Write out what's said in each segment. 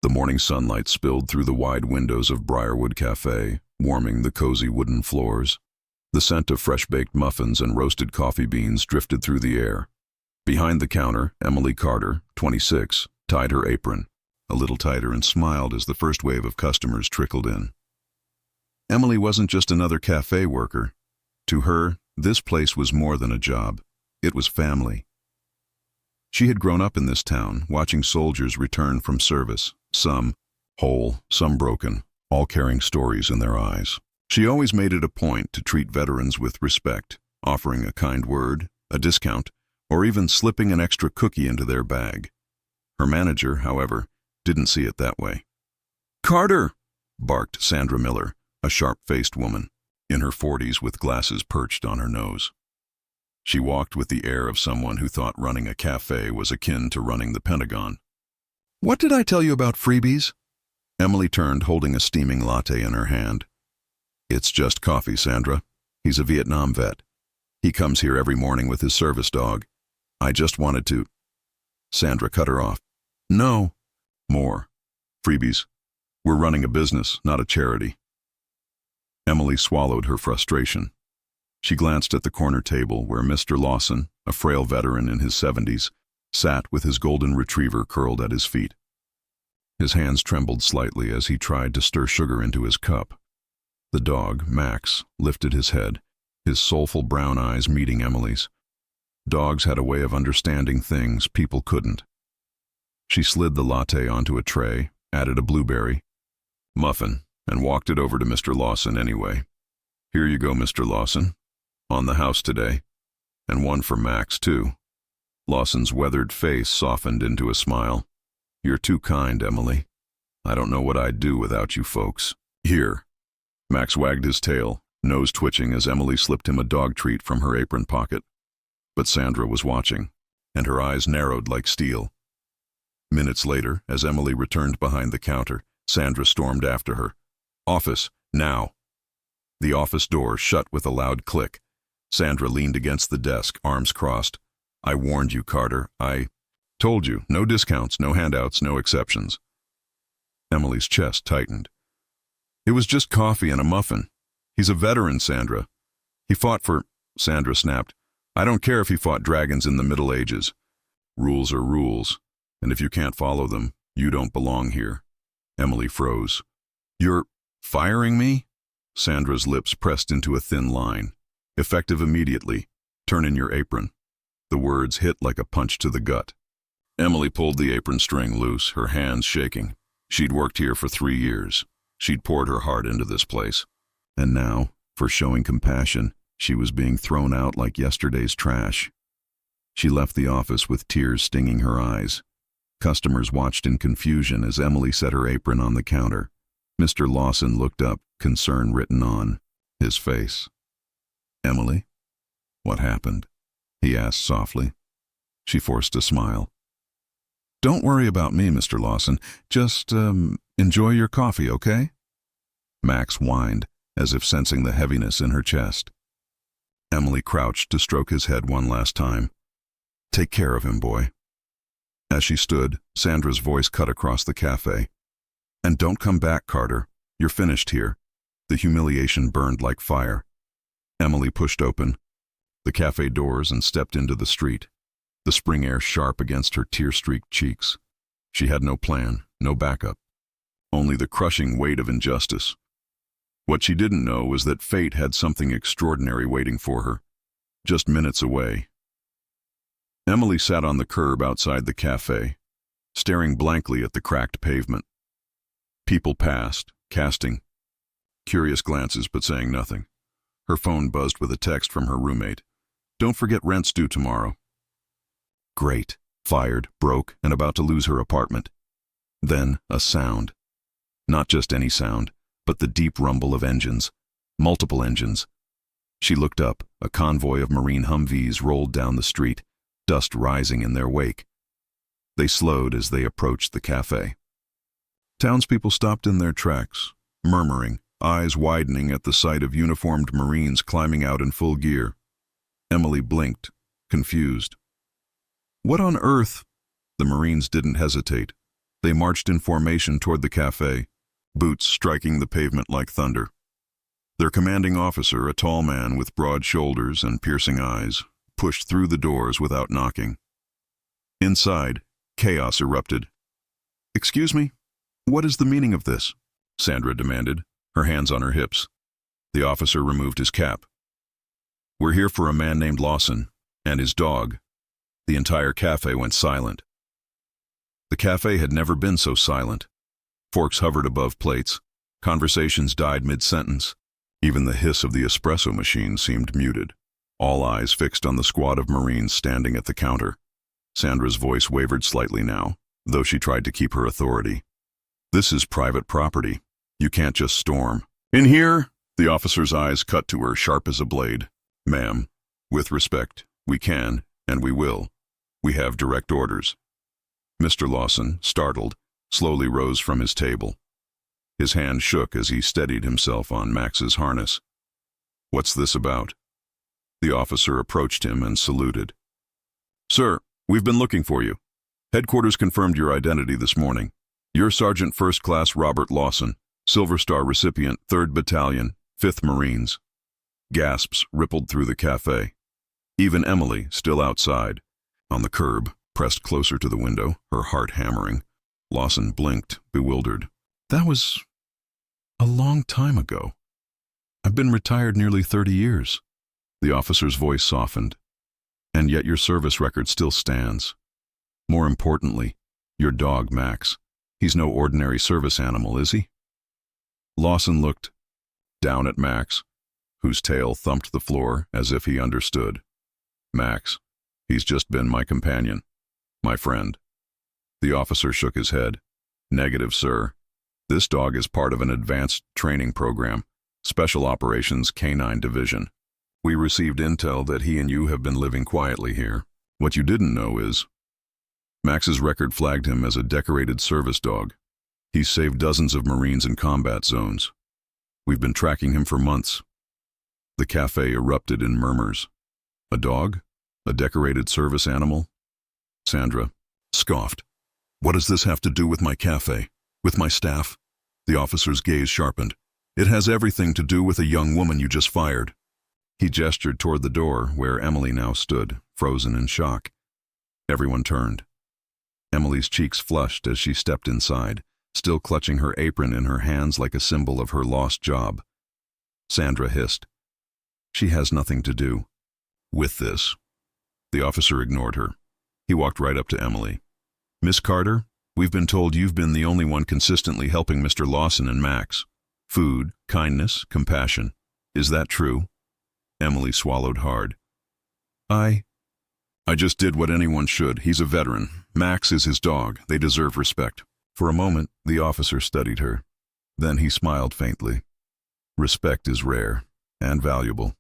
The morning sunlight spilled through the wide windows of Briarwood Cafe, warming the cozy wooden floors. The scent of fresh-baked muffins and roasted coffee beans drifted through the air. Behind the counter, Emily Carter, 26, tied her apron a little tighter and smiled as the first wave of customers trickled in. Emily wasn't just another cafe worker. To her, this place was more than a job. It was family. She had grown up in this town, watching soldiers return from service, some whole, some broken, all carrying stories in their eyes. She always made it a point to treat veterans with respect, offering a kind word, a discount, or even slipping an extra cookie into their bag. Her manager, however, didn't see it that way. "Carter!" barked Sandra Miller, a sharp-faced woman, in her 40s with glasses perched on her nose. She walked with the air of someone who thought running a cafe was akin to running the Pentagon. "What did I tell you about freebies?" Emily turned, holding a steaming latte in her hand. "It's just coffee, Sandra. He's a Vietnam vet. He comes here every morning with his service dog. I just wanted to—" Sandra cut her off. "No. More. Freebies. We're running a business, not a charity." Emily swallowed her frustration. She glanced at the corner table where Mr. Lawson, a frail veteran in his 70s, sat with his golden retriever curled at his feet. His hands trembled slightly as he tried to stir sugar into his cup. The dog, Max, lifted his head, his soulful brown eyes meeting Emily's. Dogs had a way of understanding things people couldn't. She slid the latte onto a tray, added a blueberry muffin, and walked it over to Mr. Lawson anyway. "Here you go, Mr. Lawson. On the house today. And one for Max, too." Lawson's weathered face softened into a smile. "You're too kind, Emily. I don't know what I'd do without you folks. Here." Max wagged his tail, nose twitching as Emily slipped him a dog treat from her apron pocket. But Sandra was watching, and her eyes narrowed like steel. Minutes later, as Emily returned behind the counter, Sandra stormed after her. "Office, now." The office door shut with a loud click. Sandra leaned against the desk, arms crossed. "I warned you, Carter. I told you. No discounts, no handouts, no exceptions." Emily's chest tightened. "It was just coffee and a muffin. He's a veteran, Sandra. He fought for—" Sandra snapped. "I don't care if he fought dragons in the Middle Ages. Rules are rules, and if you can't follow them, you don't belong here." Emily froze. "You're firing me?" Sandra's lips pressed into a thin line. "Effective immediately. Turn in your apron." The words hit like a punch to the gut. Emily pulled the apron string loose, her hands shaking. She'd worked here for 3 years. She'd poured her heart into this place. And now, for showing compassion, she was being thrown out like yesterday's trash. She left the office with tears stinging her eyes. Customers watched in confusion as Emily set her apron on the counter. Mr. Lawson looked up, concern written on his face. "Emily, what happened?" he asked softly. She forced a smile. "Don't worry about me, Mr. Lawson. Just, enjoy your coffee, okay?" Max whined, as if sensing the heaviness in her chest. Emily crouched to stroke his head one last time. "Take care of him, boy." As she stood, Sandra's voice cut across the cafe. "And don't come back, Carter. You're finished here." The humiliation burned like fire. Emily pushed open the cafe doors and stepped into the street, the spring air sharp against her tear-streaked cheeks. She had no plan, no backup, only the crushing weight of injustice. What she didn't know was that fate had something extraordinary waiting for her, just minutes away. Emily sat on the curb outside the cafe, staring blankly at the cracked pavement. People passed, casting curious glances but saying nothing. Her phone buzzed with a text from her roommate. "Don't forget rent's due tomorrow." Great. Fired, broke, and about to lose her apartment. Then a sound. Not just any sound, but the deep rumble of engines. Multiple engines. She looked up. A convoy of Marine Humvees rolled down the street, dust rising in their wake. They slowed as they approached the cafe. Townspeople stopped in their tracks, murmuring, eyes widening at the sight of uniformed Marines climbing out in full gear. Emily blinked, confused. "What on earth?" The Marines didn't hesitate. They marched in formation toward the cafe, boots striking the pavement like thunder. Their commanding officer, a tall man with broad shoulders and piercing eyes, pushed through the doors without knocking. Inside, chaos erupted. "Excuse me, what is the meaning of this?" Sandra demanded, her hands on her hips. The officer removed his cap. "We're here for a man named Lawson and his dog." The entire cafe went silent. The cafe had never been so silent. Forks hovered above plates. Conversations died mid-sentence. Even the hiss of the espresso machine seemed muted. All eyes fixed on the squad of Marines standing at the counter. Sandra's voice wavered slightly now, though she tried to keep her authority. "This is private property. You can't just storm." "In here!" The officer's eyes cut to her, sharp as a blade. "Ma'am, with respect, we can, and we will. We have direct orders." Mr. Lawson, startled, slowly rose from his table. His hand shook as he steadied himself on Max's harness. "What's this about?" The officer approached him and saluted. "Sir, we've been looking for you. Headquarters confirmed your identity this morning. You're Sergeant First Class Robert Lawson, Silver Star recipient, 3rd Battalion, 5th Marines." Gasps rippled through the cafe. Even Emily, still outside, on the curb, pressed closer to the window, her heart hammering. Lawson blinked, bewildered. "That was a long time ago. I've been retired nearly 30 years. The officer's voice softened. "And yet your service record still stands. More importantly, your dog, Max. He's no ordinary service animal, is he?" Lawson looked down at Max, whose tail thumped the floor as if he understood. "Max, he's just been my companion, my friend." The officer shook his head. "Negative, sir. This dog is part of an advanced training program, Special Operations Canine Division. We received intel that he and you have been living quietly here. What you didn't know is..." Max's record flagged him as a decorated service dog. He's saved dozens of Marines in combat zones. We've been tracking him for months. The cafe erupted in murmurs. "A dog? A decorated service animal?" Sandra scoffed. "What does this have to do with my cafe? With my staff?" The officer's gaze sharpened. "It has everything to do with a young woman you just fired." He gestured toward the door, where Emily now stood, frozen in shock. Everyone turned. Emily's cheeks flushed as she stepped inside, still clutching her apron in her hands like a symbol of her lost job. Sandra hissed. "She has nothing to do with this." The officer ignored her. He walked right up to Emily. "Miss Carter, we've been told you've been the only one consistently helping Mr. Lawson and Max. Food, kindness, compassion. Is that true?" Emily swallowed hard. I just did what anyone should. He's a veteran. Max is his dog. They deserve respect." For a moment, the officer studied her. Then he smiled faintly. "Respect is rare and valuable,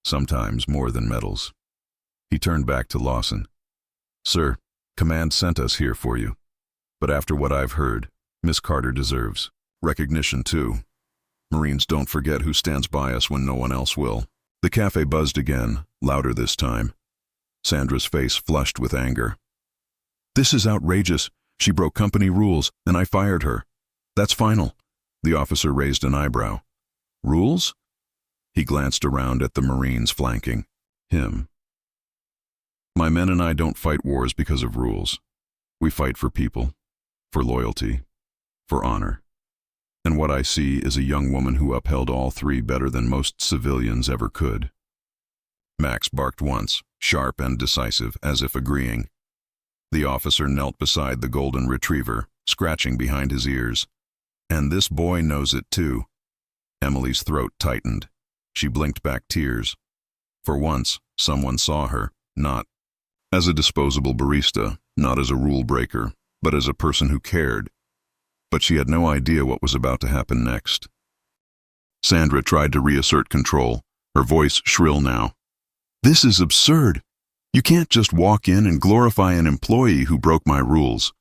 sometimes more than medals." He turned back to Lawson. "Sir, command sent us here for you. But after what I've heard, Miss Carter deserves recognition too. Marines don't forget who stands by us when no one else will." The cafe buzzed again, louder this time. Sandra's face flushed with anger. "This is outrageous. She broke company rules, and I fired her. That's final." The officer raised an eyebrow. "Rules?" He glanced around at the Marines flanking him. "My men and I don't fight wars because of rules. We fight for people, for loyalty, for honor. And what I see is a young woman who upheld all three better than most civilians ever could." Max barked once, sharp and decisive, as if agreeing. The officer knelt beside the golden retriever, scratching behind his ears. "And this boy knows it too." Emily's throat tightened. She blinked back tears. For once, someone saw her, not as a disposable barista, not as a rule breaker, but as a person who cared. But she had no idea what was about to happen next. Sandra tried to reassert control, her voice shrill now. "This is absurd. You can't just walk in and glorify an employee who broke my rules.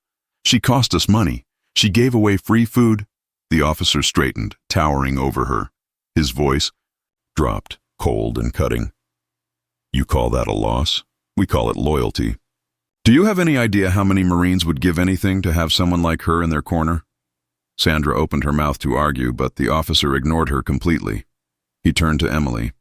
She cost us money. She gave away free food." The officer straightened, towering over her. His voice dropped, cold and cutting. "You call that a loss? We call it loyalty. Do you have any idea how many Marines would give anything to have someone like her in their corner? Sandra opened her mouth to argue, but the officer ignored her completely. He turned to Emily.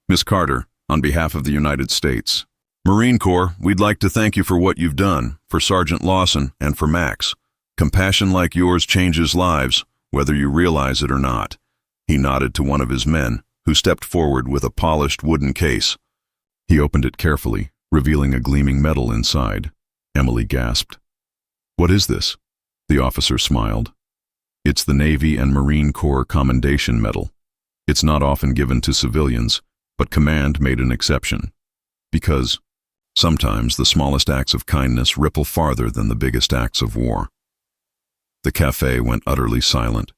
Miss Carter, on behalf of the United States. Marine Corps, we'd like to thank you for what you've done, for Sergeant Lawson and for Max. Compassion like yours changes lives, whether you realize it or not. He nodded to one of his men, who stepped forward with a polished wooden case. He opened it carefully, revealing a gleaming metal inside. Emily gasped. What is this? The officer smiled. It's the Navy and Marine Corps Commendation Medal. It's not often given to civilians, but Command made an exception. Because sometimes the smallest acts of kindness ripple farther than the biggest acts of war. The cafe went utterly silent.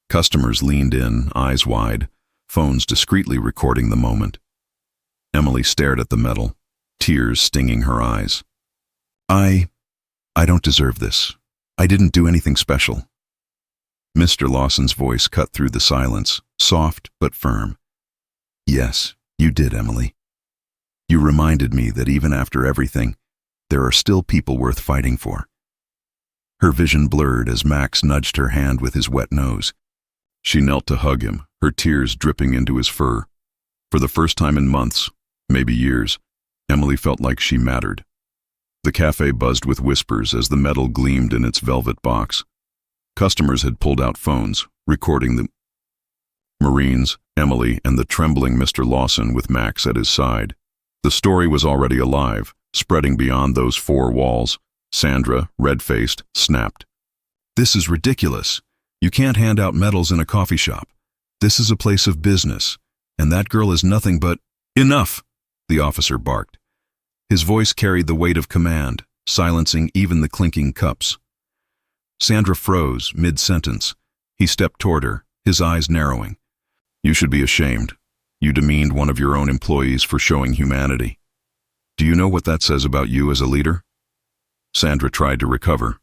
Customers leaned in, eyes wide, phones discreetly recording the moment. Emily stared at the medal, tears stinging her eyes. I don't deserve this. I didn't do anything special. Mr. Lawson's voice cut through the silence, soft but firm. Yes, you did, Emily. You reminded me that even after everything, there are still people worth fighting for. Her vision blurred as Max nudged her hand with his wet nose. She knelt to hug him, her tears dripping into his fur. For the first time in months, maybe years, Emily felt like she mattered. The cafe buzzed with whispers as the medal gleamed in its velvet box. Customers had pulled out phones, recording the Marines, Emily, and the trembling Mr. Lawson with Max at his side. The story was already alive, spreading beyond those four walls. Sandra, red-faced, snapped. This is ridiculous. You can't hand out medals in a coffee shop. This is a place of business, and that girl is nothing but— Enough! The officer barked. His voice carried the weight of command, silencing even the clinking cups. Sandra froze, mid-sentence. He stepped toward her, his eyes narrowing. You should be ashamed. You demeaned one of your own employees for showing humanity. Do you know what that says about you as a leader? Sandra tried to recover.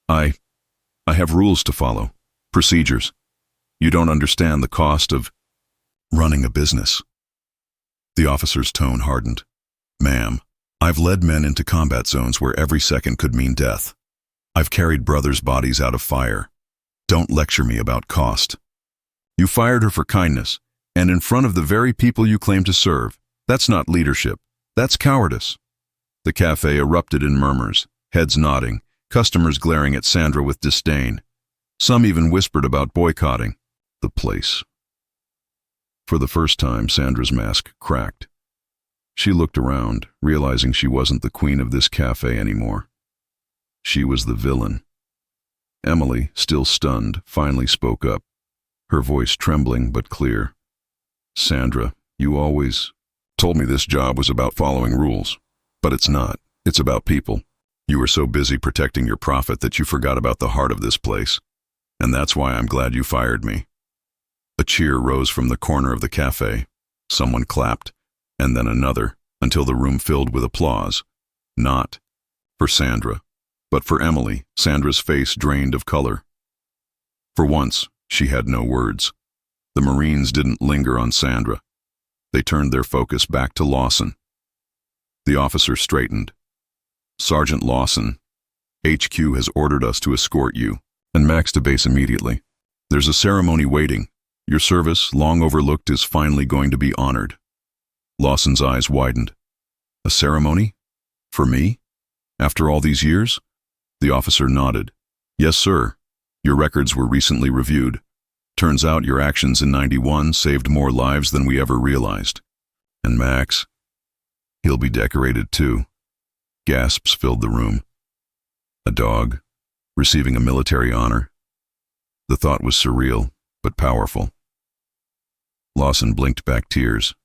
I have rules to follow, procedures. You don't understand the cost of running a business. The officer's tone hardened. Ma'am, I've led men into combat zones where every second could mean death. I've carried brothers' bodies out of fire. Don't lecture me about cost. You fired her for kindness, and in front of the very people you claim to serve. That's not leadership. That's cowardice. The cafe erupted in murmurs, heads nodding, customers glaring at Sandra with disdain. Some even whispered about boycotting the place. For the first time, Sandra's mask cracked. She looked around, realizing she wasn't the queen of this cafe anymore. She was the villain. Emily, still stunned, finally spoke up, her voice trembling but clear. Sandra, you always told me this job was about following rules, but it's not. It's about people. You were so busy protecting your profit that you forgot about the heart of this place, and that's why I'm glad you fired me. A cheer rose from the corner of the cafe. Someone clapped, and then another, until the room filled with applause. Not for Sandra, but for Emily. Sandra's face drained of color. For once, she had no words. The Marines didn't linger on Sandra. They turned their focus back to Lawson. The officer straightened. Sergeant Lawson, HQ has ordered us to escort you and Max to base immediately. There's a ceremony waiting. Your service, long overlooked, is finally going to be honored. Lawson's eyes widened. A ceremony? For me? After all these years? The officer nodded. Yes, sir. Your records were recently reviewed. Turns out your actions in '91 saved more lives than we ever realized. And Max? He'll be decorated too. Gasps filled the room. A dog, receiving a military honor. The thought was surreal, but powerful. Lawson blinked back tears.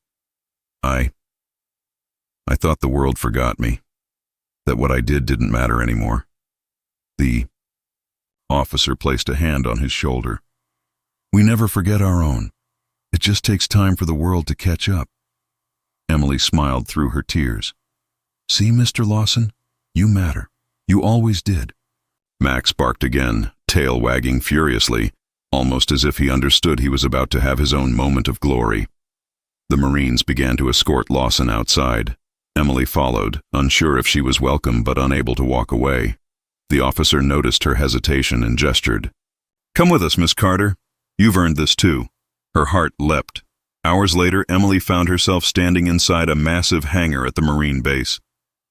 I thought the world forgot me, that what I did didn't matter anymore. The officer placed a hand on his shoulder. We never forget our own. It just takes time for the world to catch up. Emily smiled through her tears. See, Mr. Lawson, you matter. You always did. Max barked again, tail wagging furiously, almost as if he understood he was about to have his own moment of glory. The Marines began to escort Lawson outside. Emily followed, unsure if she was welcome but unable to walk away. The officer noticed her hesitation and gestured. "Come with us, Miss Carter. You've earned this too." Her heart leapt. Hours later, Emily found herself standing inside a massive hangar at the Marine base.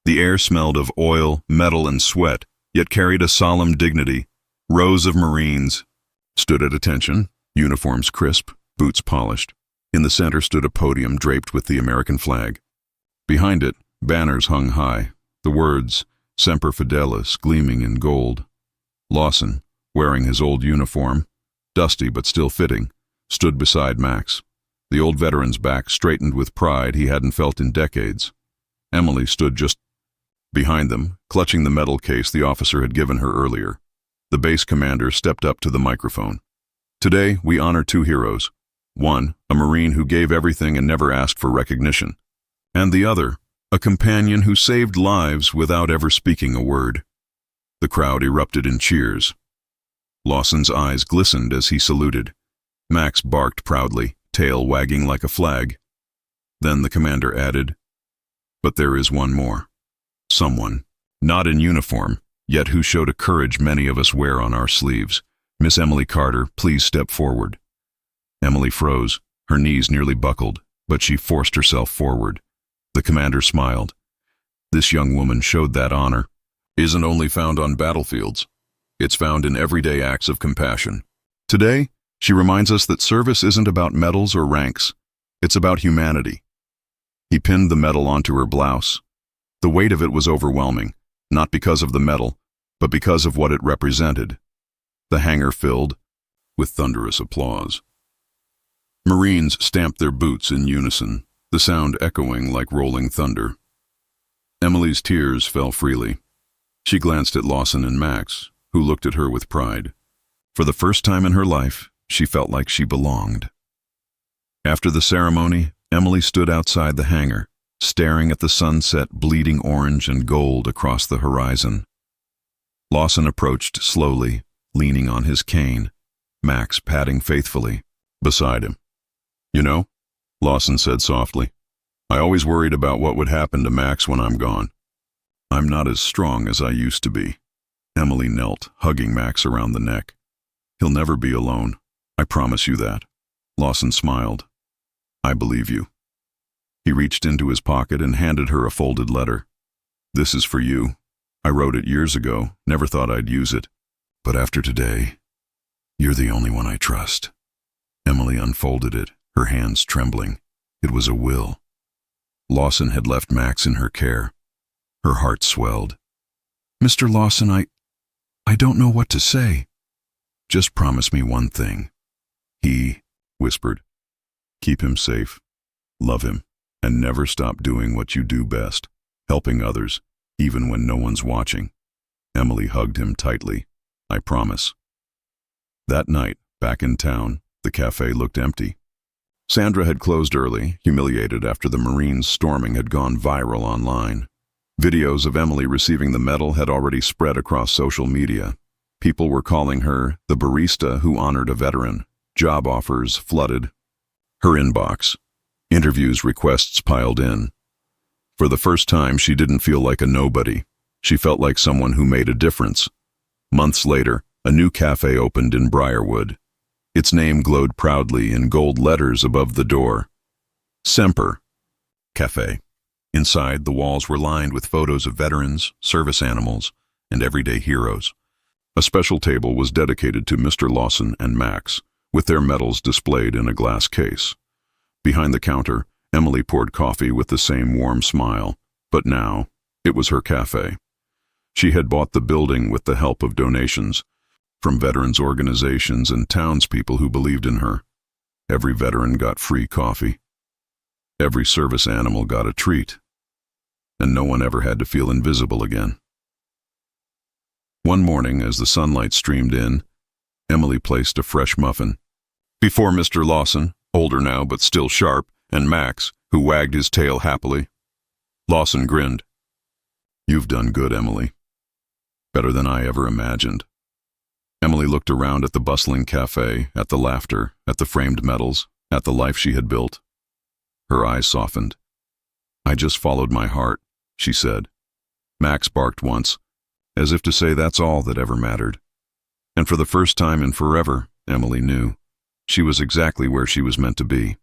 The air smelled of oil, metal, and sweat, yet carried a solemn dignity. Rows of Marines stood at attention, uniforms crisp, boots polished. In the center stood a podium draped with the American flag. Behind it, banners hung high, the words Semper Fidelis gleaming in gold. Lawson, wearing his old uniform, dusty but still fitting, stood beside Max. The old veteran's back straightened with pride he hadn't felt in decades. Emily stood just behind them, clutching the metal case the officer had given her earlier. The base commander stepped up to the microphone. "Today, we honor two heroes. One, a Marine who gave everything and never asked for recognition. And the other, a companion who saved lives without ever speaking a word." The crowd erupted in cheers. Lawson's eyes glistened as he saluted. Max barked proudly, tail wagging like a flag. Then the commander added, "But there is one more. Someone, not in uniform, yet who showed a courage many of us wear on our sleeves. Miss Emily Carter, please step forward." Emily froze, her knees nearly buckled, but she forced herself forward. The commander smiled. This young woman showed that honor isn't only found on battlefields. It's found in everyday acts of compassion. Today, she reminds us that service isn't about medals or ranks. It's about humanity. He pinned the medal onto her blouse. The weight of it was overwhelming, not because of the medal, but because of what it represented. The hangar filled with thunderous applause. Marines stamped their boots in unison, the sound echoing like rolling thunder. Emily's tears fell freely. She glanced at Lawson and Max, who looked at her with pride. For the first time in her life, she felt like she belonged. After the ceremony, Emily stood outside the hangar, staring at the sunset bleeding orange and gold across the horizon. Lawson approached slowly, leaning on his cane, Max padding faithfully beside him. "You know," Lawson said softly, "I always worried about what would happen to Max when I'm gone. I'm not as strong as I used to be." Emily knelt, hugging Max around the neck. "He'll never be alone. I promise you that." Lawson smiled. "I believe you." He reached into his pocket and handed her a folded letter. "This is for you. I wrote it years ago, never thought I'd use it. But after today, you're the only one I trust." Emily unfolded it, her hands trembling. It was a will. Lawson had left Max in her care. Her heart swelled. "Mr. Lawson, I don't know what to say." "Just promise me one thing." He whispered. "Keep him safe, love him, and never stop doing what you do best, helping others, even when no one's watching." Emily hugged him tightly. "I promise." That night, back in town, the cafe looked empty. Sandra had closed early, humiliated after the Marines' storming had gone viral online. Videos of Emily receiving the medal had already spread across social media. People were calling her the barista who honored a veteran. Job offers flooded her inbox. Interviews requests piled in. For the first time, she didn't feel like a nobody. She felt like someone who made a difference. Months later, a new cafe opened in Briarwood. Its name glowed proudly in gold letters above the door. Semper Cafe. Inside, the walls were lined with photos of veterans, service animals, and everyday heroes. A special table was dedicated to Mr. Lawson and Max, with their medals displayed in a glass case. Behind the counter, Emily poured coffee with the same warm smile, but now it was her cafe. She had bought the building with the help of donations from veterans organizations and townspeople who believed in her. Every veteran got free coffee. Every service animal got a treat. And no one ever had to feel invisible again. One morning, as the sunlight streamed in, Emily placed a fresh muffin before Mr. Lawson, older now but still sharp, and Max, who wagged his tail happily. Lawson grinned. "You've done good, Emily. Better than I ever imagined." Emily looked around at the bustling cafe, at the laughter, at the framed medals, at the life she had built. Her eyes softened. I just followed my heart, she said. Max barked once, as if to say that's all that ever mattered. And for the first time in forever, Emily knew. She was exactly where she was meant to be.